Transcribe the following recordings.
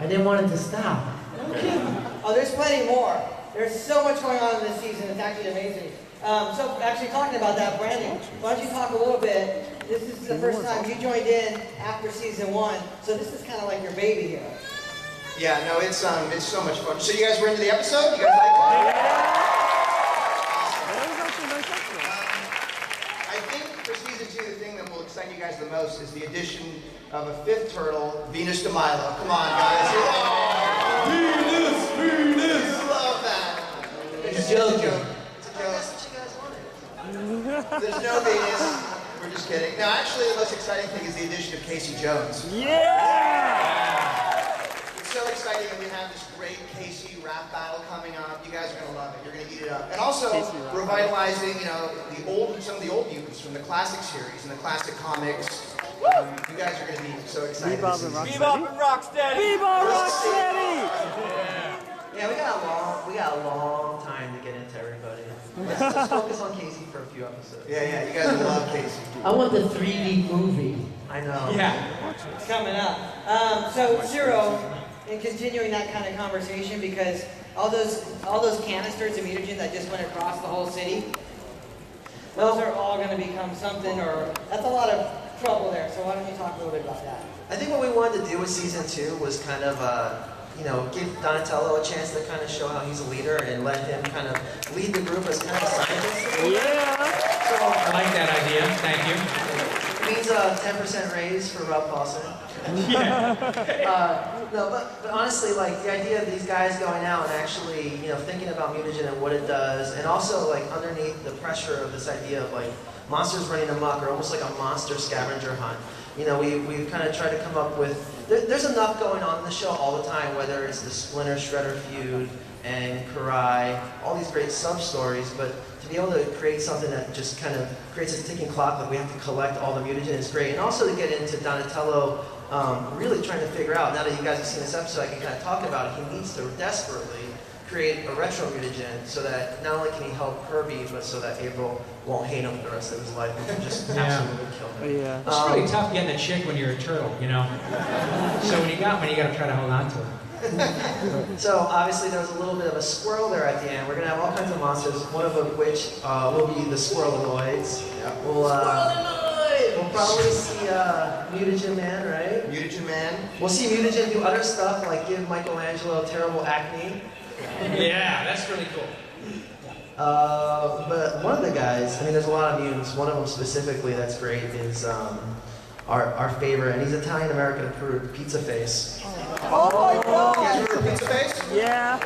I didn't want it to stop. No kidding. Oh, there's plenty more. There's so much going on in this season. It's actually amazing. So actually talking about that, Brandon, why don't you talk a little bit? This is the first time you joined in after season 1, so this is kind of like your baby here. Yeah, no, it's so much fun. So you guys were into the episode? You guys like it? I think for season 2, the thing that will excite you guys the most is the addition of a 5th turtle, Venus de Milo. Come on, guys. Venus! You love that. It's a joke. It's a joke. That's what you guys wanted. There's no Venus. We're just kidding. No, actually, the most exciting thing is the addition of Casey Jones. Yeah! It's so exciting, and we have this great Casey rap battle coming up. You guys are going to love it. You're going to eat it up. And also, revitalizing, some of the old mutants from the classic series and the classic comics. You guys are going to be so excited. Bebop and Rocksteady! Bebop and Rocksteady! Yeah, we got a long time to get into everybody. Let's focus on Casey for a few episodes. Yeah, you guys will love Casey. I want the 3D movie. I know. Yeah, it's coming up. So Zero, in continuing that kind of conversation, because all those canisters of mutagen that just went across the whole city, those are all going to become something, or that's a lot of trouble there. So why don't you talk a little bit about that? I think what we wanted to do with season 2 was kind of, give Donatello a chance to kind of show how he's a leader and let him kind of lead the group as kind of a scientist. Yeah! So, I like that idea. Thank you. It means a 10% raise for Rob Paulson. Yeah. No, but honestly, like the idea of these guys going out and actually, thinking about mutagen and what it does, and also like underneath the pressure of this idea of like monsters running amok, or almost like a monster scavenger hunt. We kind of try to come up with. There's enough going on in the show all the time, whether it's the Splinter Shredder feud and Karai, all these great sub stories, but to be able to create something that just kind of creates a ticking clock that we have to collect all the mutagen is great, and also to get into Donatello. Really trying to figure out, now that you guys have seen this episode, I can kind of talk about it. He needs to desperately create a retro mutagen so that not only can he help Kirby, but so that April won't hate him for the rest of his life, which would just absolutely kill him. Yeah. It's really tough getting a chick when you're a turtle, So when you got one, you got to try to hold on to it. So obviously there was a little bit of a squirrel there at the end. We're going to have all kinds of monsters, one of which will be the Squirrelanoids. Yeah. We'll probably see Mutagen Man, right? Mutagen Man. We'll see Mutagen do other stuff like give Michelangelo terrible acne. Yeah, that's really cool. But one of the guys, there's a lot of mutants. One of them specifically that's great is our favorite, and he's Italian-American approved, Pizza Face. Oh my God! You guys remember Pizza Face? Yeah!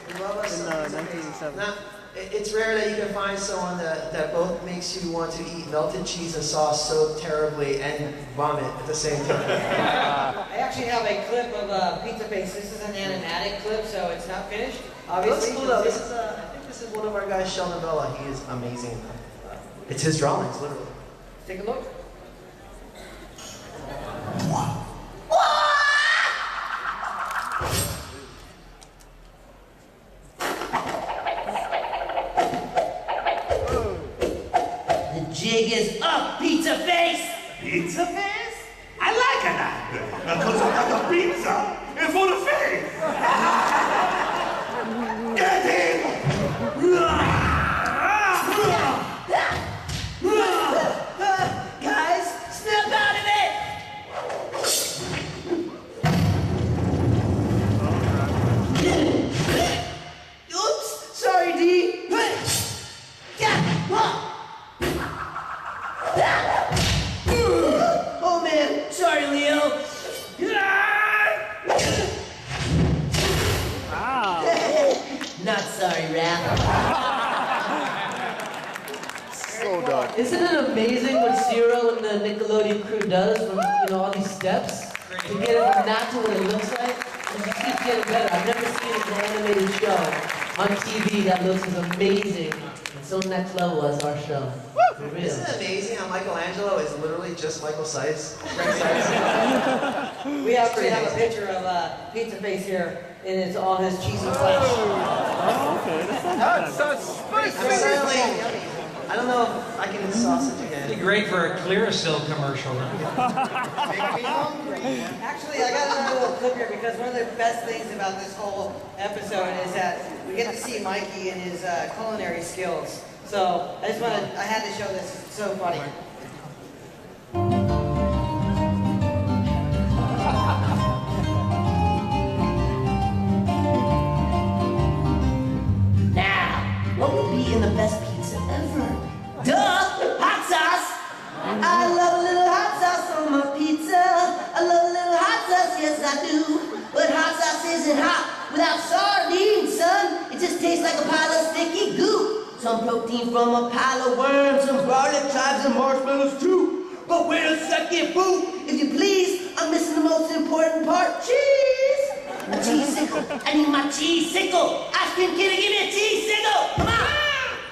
We love us In some Pizza 1987. Face. Now, it's rare that you can find someone that both makes you want to eat melted cheese and sauce so terribly and vomit at the same time. I actually have a clip of Pizza Face. This is an animatic clip, so it's not finished. Obviously, That's cool though. I think this is one of our guys, Sheldon Bella. He is amazing. It's his drawings, literally. Take a look. The jig is up, Pizza Face! Pizza face? I like that. Because I got the pizza in for the face. Get him! Guys, snap out of it! Oops, sorry, D. Oh man, sorry, Leo. Wow! Not sorry, Raph. So dark. Isn't it amazing what Zero and the Nickelodeon crew does from all these steps to get it from not to what it looks like? It just keeps getting better. I've never seen an animated show on TV that looks as amazing and so next level as our show. For real. Isn't it amazing how Michelangelo is literally just Michael Sykes? We actually have a picture of Pizza Face here, and it's all his cheese and flesh. Oh, okay. That's not bad. I'm certainly I don't know if I can eat sausage again. It'd be great for a Clearasil commercial. Make me hungry. Actually, I got another little clip here because one of the best things about this whole episode is that we get to see Mikey and his culinary skills. So I had to show this. It's so funny. Now, what would be in the best pizza ever? Duh! Hot sauce! I love a little hot sauce on my pizza. I love a little hot sauce, yes I do. But hot sauce isn't hot without sardines, son. It just tastes like a pile of sticky goo. Some protein from a pile of worms, some garlic chives and marshmallows too. But wait a second, boo! If you please, I'm missing the most important part, cheese! A cheese sickle. I need my cheese sickle. Ice cream kitty, give me a cheese sickle. Come on.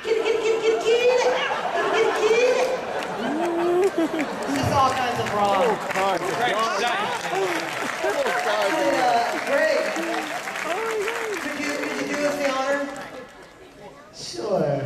Kitty, kitty, kitty, kitty, kitty. Kitty, kitty, kitty. This is all kinds of wrong. Great. Could you do us the honor? Sure.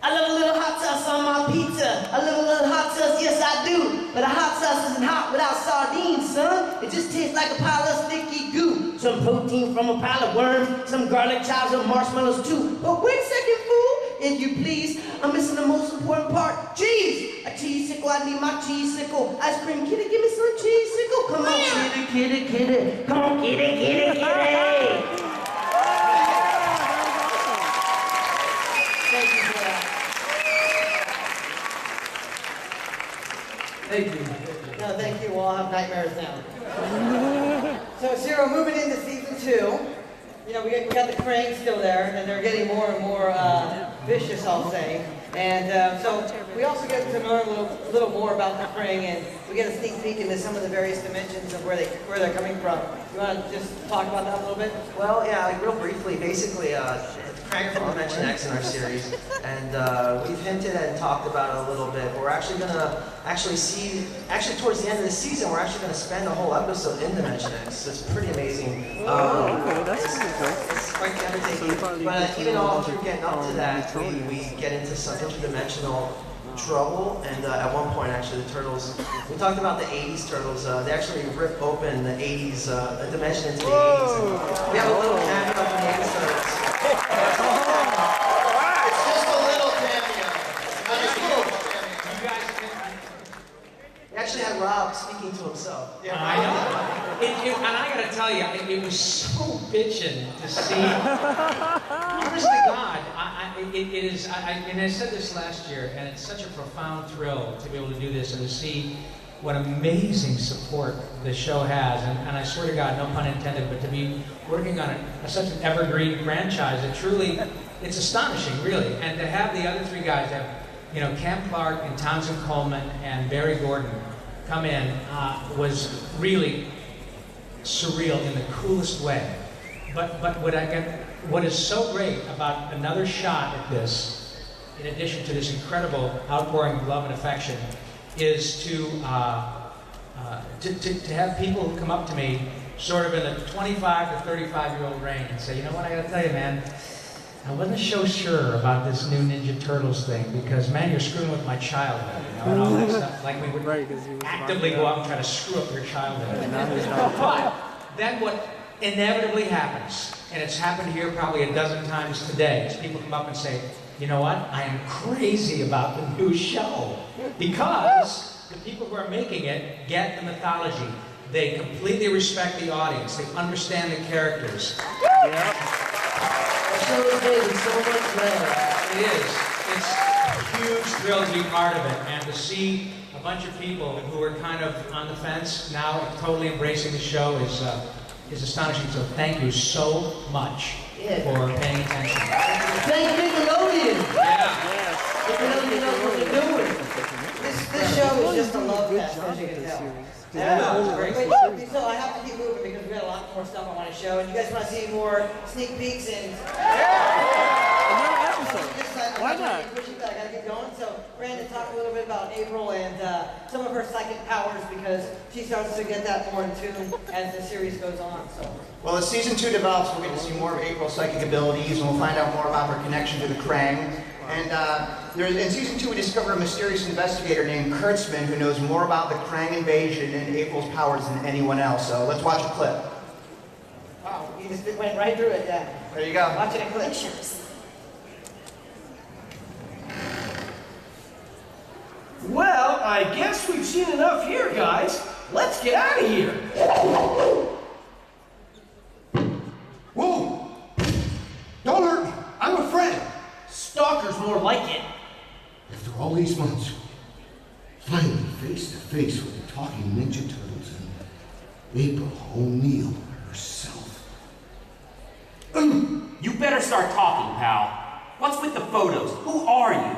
I love a little hot sauce on my pizza. I love a little hot sauce, yes I do. But a hot sauce isn't hot without sardines, son. It just tastes like a pile of sticky goo. Some protein from a pile of worms, some garlic chives and marshmallows too. But wait a second, fool. If you please, I'm missing the most important part. Cheese! A cheese sickle, I need my cheese sickle. Ice cream kitty, give me some cheese sickle. Come on, kitty, kitty, kitty. Come on, kitty, kitty, kitty. Thank you for that. Thank you. No, thank you. We'll all have nightmares now. So, Zero, moving into season 2. You know, we got the Krang still there, and they're getting more and more vicious, I'll say. And so we also get to learn a little more about the Krang, and we get a sneak peek into some of the various dimensions of where they're coming from. You want to just talk about that a little bit? Well, yeah, like real briefly, basically, Krang from Dimension X in our series, and we've hinted and talked about it a little bit. We're actually gonna see, towards the end of the season, we're actually gonna spend a whole episode in Dimension X. It's pretty amazing. Okay, that's pretty cool. It's quite devastating. But even all through getting up to that, we get into some interdimensional trouble, and at one point, actually, the Turtles, we talked about the 80s Turtles, they actually rip open the 80s, a dimension into the 80s. And we have a little cameo of the 80s Turtles. It's just a little cameo. Not just a little cameo. We actually had Rob speaking to himself. Yeah, I know. And I gotta tell you, it was so bitchin' to see. Honest to God, it is. And I said this last year, and it's such a profound thrill to be able to do this and to see what amazing support the show has. And I swear to God, no pun intended, but to be working on such an evergreen franchise, it's astonishing, really. And to have the other 3 guys, Cam Clark and Townsend Coleman and Barry Gordon come in was really surreal in the coolest way. But what is so great about another shot at this, in addition to this incredible outpouring of love and affection, is to have people come up to me sort of in the 25 to 35-year-old range and say, you know what, I gotta tell you, man, I wasn't so sure about this new Ninja Turtles thing because, man, you're screwing with my childhood, and all that stuff. Like we would actively go out and try to screw up your childhood. But then what inevitably happens, and it's happened here probably a dozen times today, is people come up and say, you know what, I am crazy about the new show because the people who are making it get the mythology. They completely respect the audience. They understand the characters. Yep. The show is made so much better. It is. It's a huge thrill to be part of it and to see a bunch of people who are kind of on the fence now totally embracing the show is astonishing. So thank you so much for paying attention. Thank Nickelodeon. Yeah. Nickelodeon knows what they're doing. This show is just a love fest, as you can tell. Yeah. Wait, so I have to keep moving because we got a lot more stuff I want to show, and you guys want to see more sneak peeks and. Another episode. Why not? I gotta get going. So, Brandon, talk a little bit about April and some of her psychic powers because she starts to get that more in tune as the series goes on. So. Well, as season 2 develops, we'll get to see more of April's psychic abilities, and we'll find out more about her connection to the Krang. And in season 2, we discover a mysterious investigator named Kurtzman who knows more about the Krang invasion and April's powers than anyone else. So let's watch a clip. Wow, you just went right through it, yeah. There you go. Watching a clip. Well, I guess we've seen enough here, guys. Let's get out of here. Whoa! Don't hurt me. I'm a friend. Stalker's more like it. After all these months, finally face to face with the talking Ninja Turtles and April O'Neil herself. You better start talking, pal. What's with the photos? Who are you?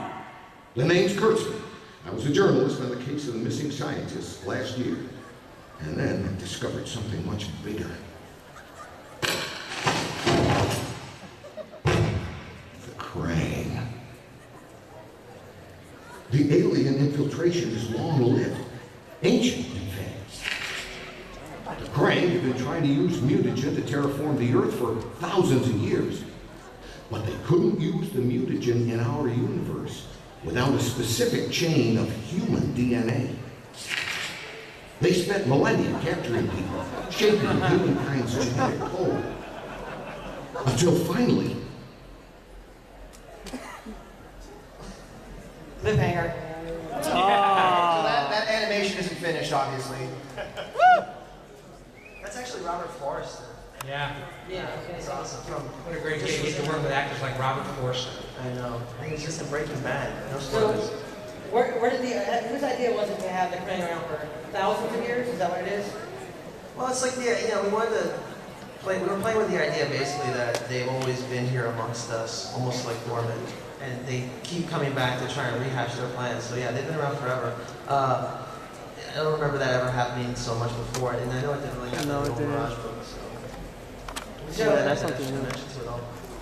The name's Kurtzman. I was a journalist on the case of the missing scientists last year. And then I discovered something much bigger. The Krang. The alien infiltration is long-lived. Ancient, in fact. The Krang have been trying to use mutagen to terraform the Earth for thousands of years. But they couldn't use the mutagen in our universe without a specific chain of human DNA. They spent millennia capturing people, shaping humankind's genetic code. Until finally... Cliffhanger. So that animation isn't finished, obviously. That's actually Robert Forster. Yeah. Yeah, I was gonna It's say. awesome. What a great day to get to work with actors like Robert Forster. I know. And he's just a Breaking Bad. No So, spoilers. where did whose idea was it to have the Krang around for thousands of years? Is that what it is? Well, it's like we wanted to play. We were playing with the idea basically that they've always been here amongst us, almost like dormant, and they keep coming back to try and rehash their plans. So yeah, they've been around forever. I don't remember that ever happening so much before, and I know it didn't really happen in the Mirage book. So that's something new.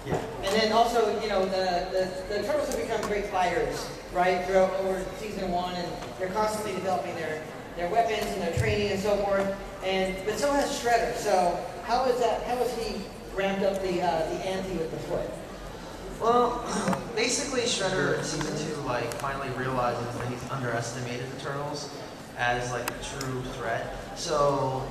Yeah. And then also, the turtles have become great fighters, right, throughout over season 1, and they're constantly developing their weapons and their training and so forth. But so has Shredder. So how has he ramped up the ante with the foot? Well, basically Shredder in season 2 finally realizes that he's underestimated the turtles as a true threat. So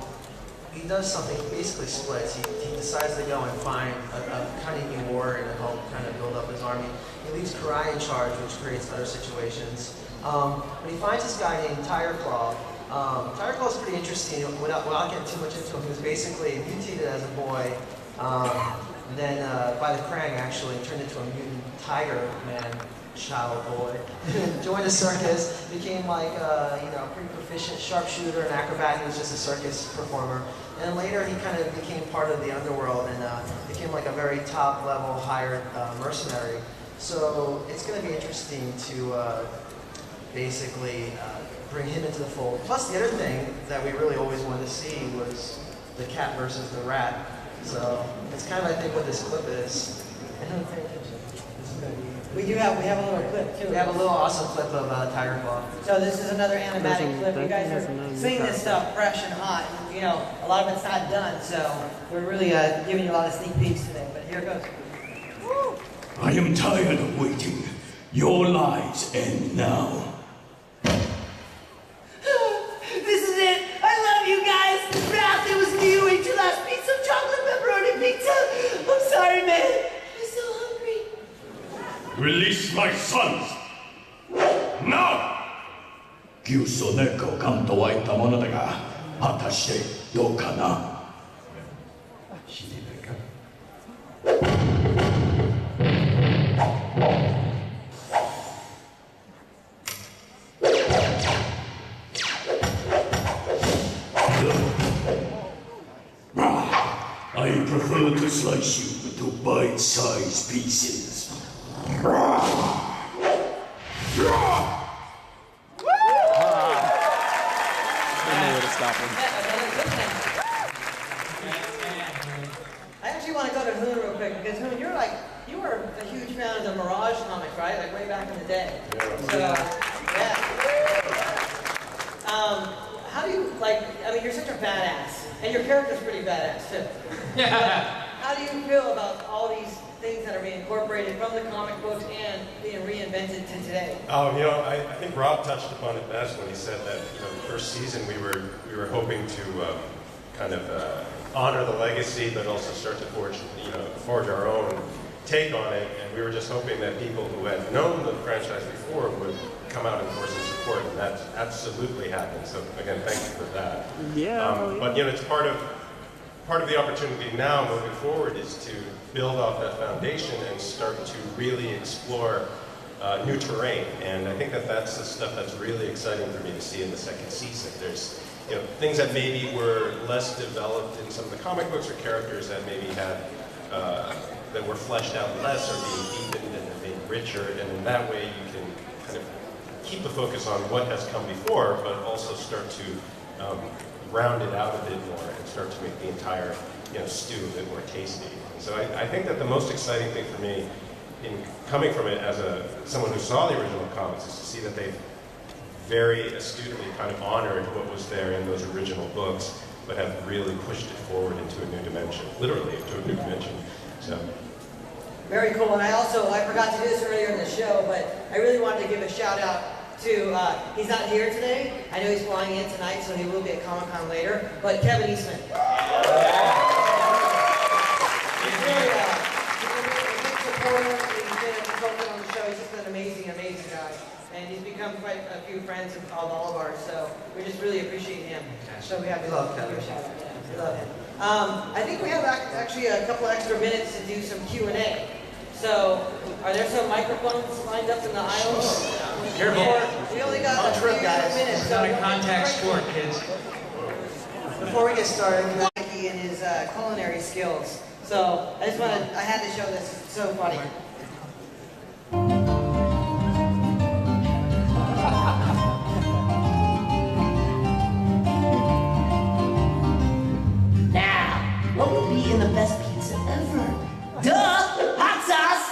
he does something, he basically splits. He decides to go and find a kind of new warrior to help kind of build up his army. He leaves Karai in charge, which creates other situations. But he finds this guy named Tiger Claw. Tiger Claw is pretty interesting. Without getting too much into him, he was basically mutated as a boy. Then by the Krang actually turned into a mutant tiger man child boy. Joined a circus, became a pretty proficient sharpshooter and acrobat. He was just a circus performer. And later he kind of became part of the underworld and became a very top level hired mercenary. So it's going to be interesting to basically bring him into the fold. Plus the other thing that we really always wanted to see was the cat versus the rat. So it's kind of, I think, what this clip is. We have a little clip too. We have a little awesome clip of Tiger Claw. So this is another animatic clip. You guys are seeing this stuff fresh and hot. And, a lot of it's not done, so we're really giving you a lot of sneak peeks today. But here it goes. Woo! I am tired of waiting. Your lives end now. This is it. I love you guys. Ralph, it was me who ate your last piece of chocolate pepperoni pizza. I'm sorry, man. I'm so hungry. Release my sons! Now! 急須でご感と湧いたものだが、果たしてどうかな? I prefer to slice you into bite-sized pieces. I actually want to go to Hoon real quick because Hoon, you were a huge fan of the Mirage comics, right? Way back in the day. So, yeah. How do you you're such a badass, and your character's pretty badass too. But how do you feel about all these things that are being incorporated from the comic books and being reinvented to today? Oh, I think Rob touched upon it best when he said that, the first season we were hoping to kind of honor the legacy, but also start to forge our own take on it. And we were just hoping that people who had known the franchise before would come out and force some support, and that absolutely happened. So again, thank you for that. Yeah. But it's part of the opportunity now moving forward is to build off that foundation and start to really explore new terrain. And I think that's the stuff that's really exciting for me to see in the second season. There's things that maybe were less developed in some of the comic books, or characters that maybe had that were fleshed out less, or being deepened and made richer. And in that way, you can kind of keep the focus on what has come before, but also start to round it out a bit more and start to make the entire stew a bit more tasty. So I think that the most exciting thing for me in coming from it as someone who saw the original comics is to see that they've very astutely kind of honored what was there in those original books, but have really pushed it forward into a new dimension, literally into a new dimension. So. Very cool. And I forgot to do this earlier in the show, but I really wanted to give a shout out to, he's not here today. I know he's flying in tonight, so he will be at Comic-Con later, but Kevin Eastman. He's really a big supporter. He's been a consultant on the show. He's just an amazing, amazing guy. And he's become quite a few friends of all of ours, so we just really appreciate him. So we have to love give Kevin. a shout out. Yeah, we love him. I think we have actually a couple extra minutes to do some Q&A. So, are there some microphones lined up in the aisles? Careful. We only got a few minutes. It's not a contact sport, kids. Before we get started, Mikey and his culinary skills. So, I had to show this. It's so funny. Now, what would be in the best pizza ever? Duh! Hot sauce!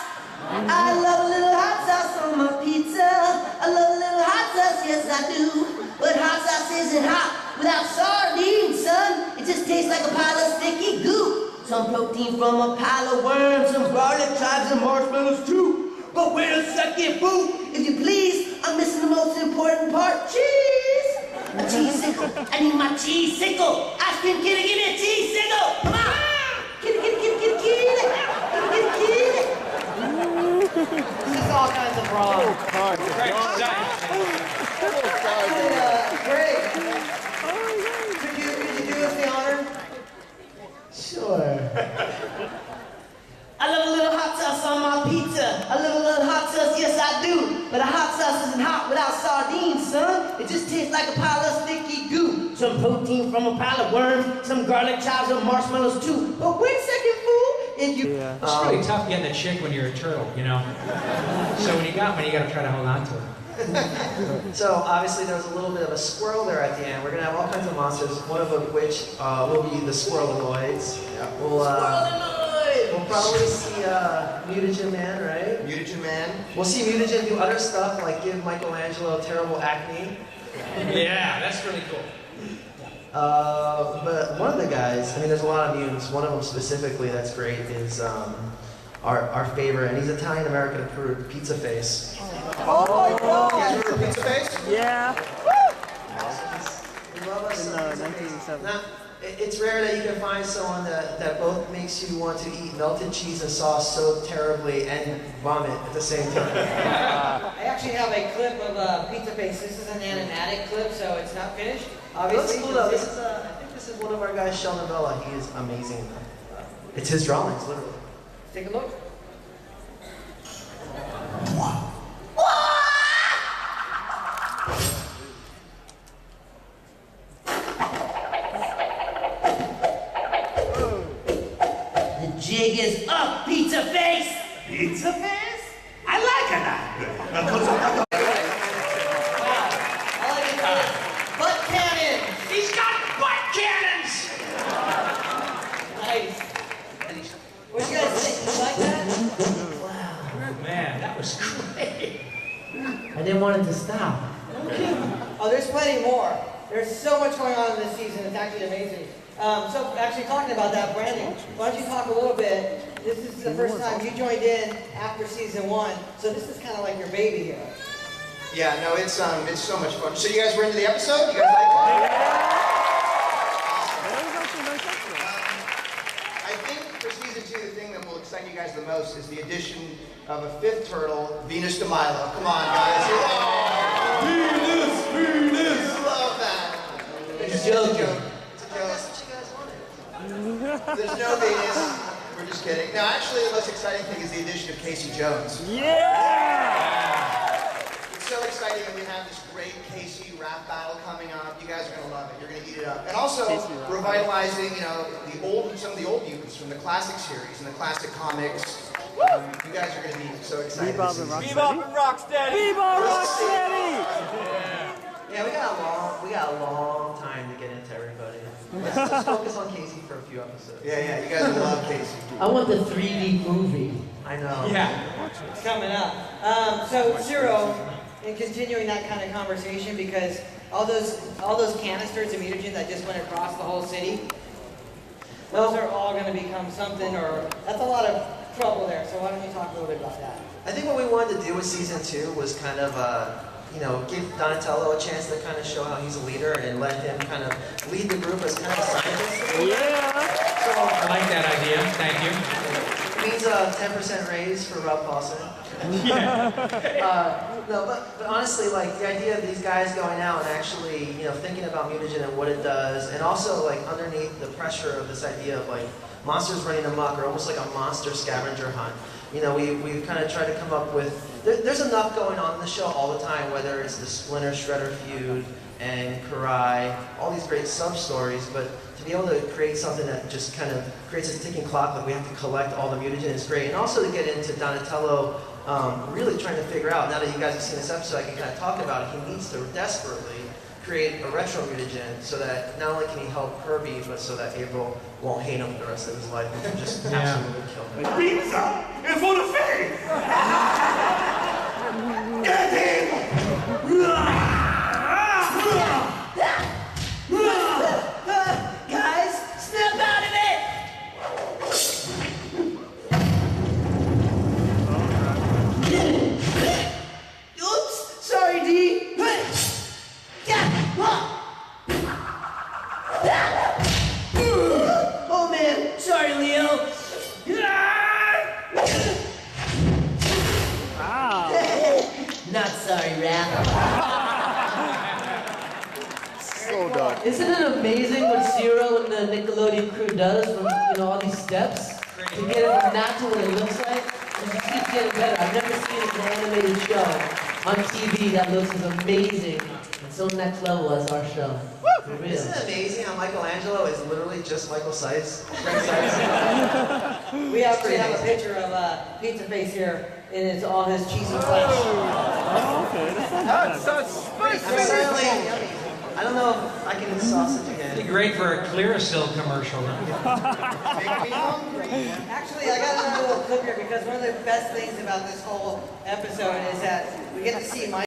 I love a little hot sauce on my pizza. I love a little hot sauce, yes I do. But hot sauce isn't hot without sardines, son. It just tastes like a pile of sticky goo. Some protein from a pile of worms, some garlic chives and marshmallows too. But wait a second, boo! If you please, I'm missing the most important part, cheese! A cheese sickle. I need my cheese sickle. Ice cream kitty, give me a cheese sickle. Come on! Kitty, kitty, kitty, kitty, kitty. Kitty, kitty, kitty. This is all kinds of wrong. Greg, could you do us the honor? Sure. I love a little hot sauce on my pizza. I love a little hot sauce, yes I do. But a hot sauce isn't hot without sardines, son. It just tastes like a pile of sticky goo. Some protein from a pile of worms, some garlic chives and marshmallows too. But wait a second, fool. If you It's really tough getting a chick when you're a turtle, So when you got one, you got to try to hold on to it. so obviously there was a little bit of a squirrel there at the end. We're gonna have all kinds of monsters, one of which will be the Squirrelanoids. Yeah. We'll probably see Mutagen Man, right? Mutagen Man. We'll see Mutagen do other stuff like give Michelangelo terrible acne. Yeah, that's really cool. But one of the guys, there's a lot of mutants. One of them specifically that's great is our favorite, and he's Italian-American approved, Pizza Face. Oh my God! You guys remember Pizza Face? Yeah. We love us In, some Pizza 1987. Face. Now, it's rare that you can find someone that both makes you want to eat melted cheese and sauce so terribly and vomit at the same time. I actually have a clip of Pizza Face. This is an animatic clip, so it's not finished. Obviously, That's cool though. I think this is one of our guys, Sheldon Vella. He is amazing. It's his drawings, literally. Take a look. The jig is up, Pizza Face! Pizza face? I like it. All I can say is, butt cannon! He's got butt cannons! Nice. What do you guys think? You like that? Man, that was great. I didn't want it to stop. Oh, there's plenty more. There's so much going on in this season. It's actually amazing. So, actually talking about that, Brandon, why don't you talk a little bit this is the first time you joined in after season 1, so this is kind of like your baby here. Yeah, no, it's so much fun. So you guys were into the episode? You guys like it? I think for season 2, the thing that will excite you guys the most is the addition of a 5th turtle, Venus de Milo. Come on, guys. Venus! You love that. It's a joke. It's a joke. That's what you guys wanted. There's no Venus. We're just kidding. No, actually, the most exciting thing is the addition of Casey Jones. It's so exciting that we have this great Casey rap battle coming up. You guys are going to love it. You're going to eat it up. And also revitalizing, some of the old mutants from the classic series and the classic comics. You guys are going to be so excited. Bebop and Rocksteady! Bebop Rocksteady! Yeah, we got a long time to get into everybody. Let's focus on Casey for a few episodes. Yeah, you guys will love Casey. I want the 3D movie. I know. Yeah, it's coming up. So Zero, and continuing that kind of conversation, because all those canisters of mutagens that just went across the whole city, those are all going to become something, or that's a lot of trouble there. So why don't you talk a little bit about that? I think what we wanted to do with season 2 was kind of, give Donatello a chance to kind of show how he's a leader and let him kind of lead the group as kind of a scientist. Yeah! So, I like that idea. Thank you. it means a 10% raise for Rob Paulson. No, but honestly, like the idea of these guys going out and actually, thinking about mutagen and what it does, and also like underneath the pressure of this idea of like monsters running amok, or almost like a monster scavenger hunt. We kind of try to come up with. There's enough going on in the show all the time, whether it's the Splinter Shredder feud and Karai, all these great sub stories, but to be able to create something that just kind of creates a ticking clock, like we have to collect all the mutagen is great, and also to get into Donatello. Really trying to figure out, now that you guys have seen this episode, I can kind of talk about it. He needs to desperately create a retro mutagen so that not only can he help Kirby, but so that April won't hate him for the rest of his life and just absolutely kill him. Pizza is for the face! Get him! Guys, snap out of it! Oops, sorry, D. Oh man, sorry, Leo. Not sorry, Raph. So done. Isn't it amazing what Zero and the Nickelodeon crew does from all these steps to get it from that to what it looks like? It just keeps getting better. I've never seen an animated show on TV that looks as amazing and so next level as our show. For real. Isn't it amazing how Michelangelo is literally just Michael Sykes? We actually have a picture of Pizza Face here, and it's all his cheese and flesh. Oh, okay. That's not bad. I'm certainly, I don't know if I can eat sausage again. It'd be great for a Clearasil commercial. Make me hungry. Actually, I got another little clip here, because one of the best things about this whole episode is that we get to see Mike.